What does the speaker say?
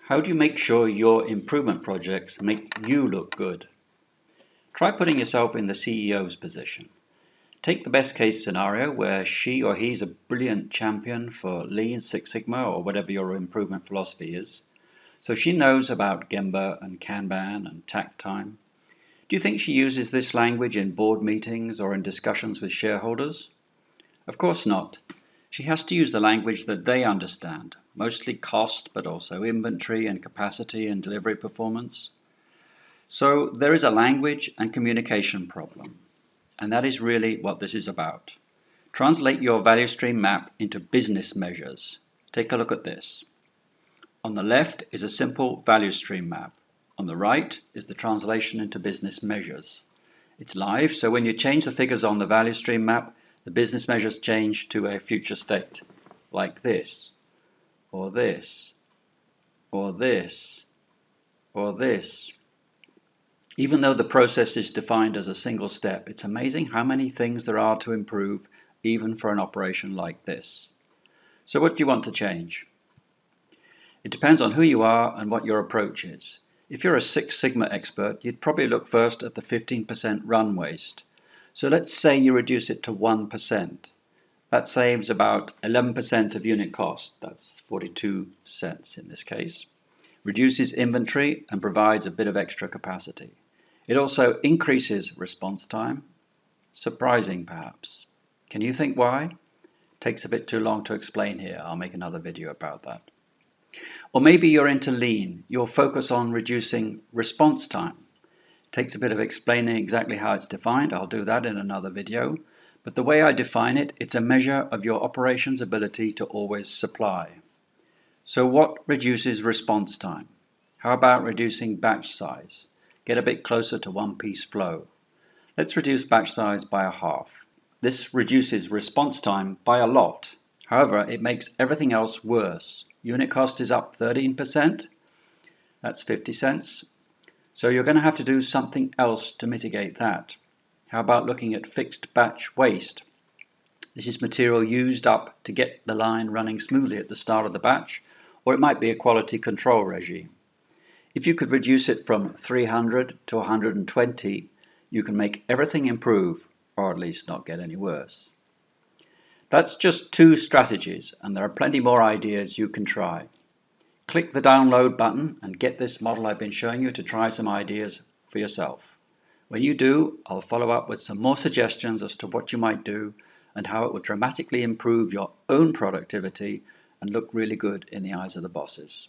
How do you make sure your improvement projects make you look good? Try putting yourself in the CEO's position. Take the best case scenario where she or he's a brilliant champion for Lean, Six Sigma, or whatever your improvement philosophy is. So she knows about Gemba and Kanban and tact time. Do you think she uses this language in board meetings or in discussions with shareholders? Of course not. She has to use the language that they understand, mostly cost, but also inventory and capacity and delivery performance. So there is a language and communication problem, and that is really what this is about. Translate your value stream map into business measures. Take a look at this. On the left is a simple value stream map. On the right is the translation into business measures. It's live, so when you change the figures on the value stream map, the business measures change to a future state, like this, or this, or this, or this. Even though the process is defined as a single step, it's amazing how many things there are to improve, even for an operation like this. So what do you want to change? It depends on who you are and what your approach is. If you're a Six Sigma expert, you'd probably look first at the 15% run waste. So let's say you reduce it to 1%. That saves about 11% of unit cost. That's 42 cents in this case. Reduces inventory and provides a bit of extra capacity. It also increases response time. Surprising, perhaps. Can you think why? Takes a bit too long to explain here. I'll make another video about that. Or maybe you're into Lean. You'll focus on reducing response time. Takes a bit of explaining exactly how it's defined. I'll do that in another video. But the way I define it, it's a measure of your operations ability to always supply. So what reduces response time? How about reducing batch size? Get a bit closer to one-piece flow. Let's reduce batch size by a half. This reduces response time by a lot. However, it makes everything else worse. Unit cost is up 13%. That's 50 cents. So you're going to have to do something else to mitigate that. How about looking at fixed batch waste? This is material used up to get the line running smoothly at the start of the batch, or it might be a quality control regime. If you could reduce it from 300 to 120, you can make everything improve, or at least not get any worse. That's just two strategies, and there are plenty more ideas you can try. Click the download button and get this model I've been showing you to try some ideas for yourself. When you do, I'll follow up with some more suggestions as to what you might do and how it would dramatically improve your own productivity and look really good in the eyes of the bosses.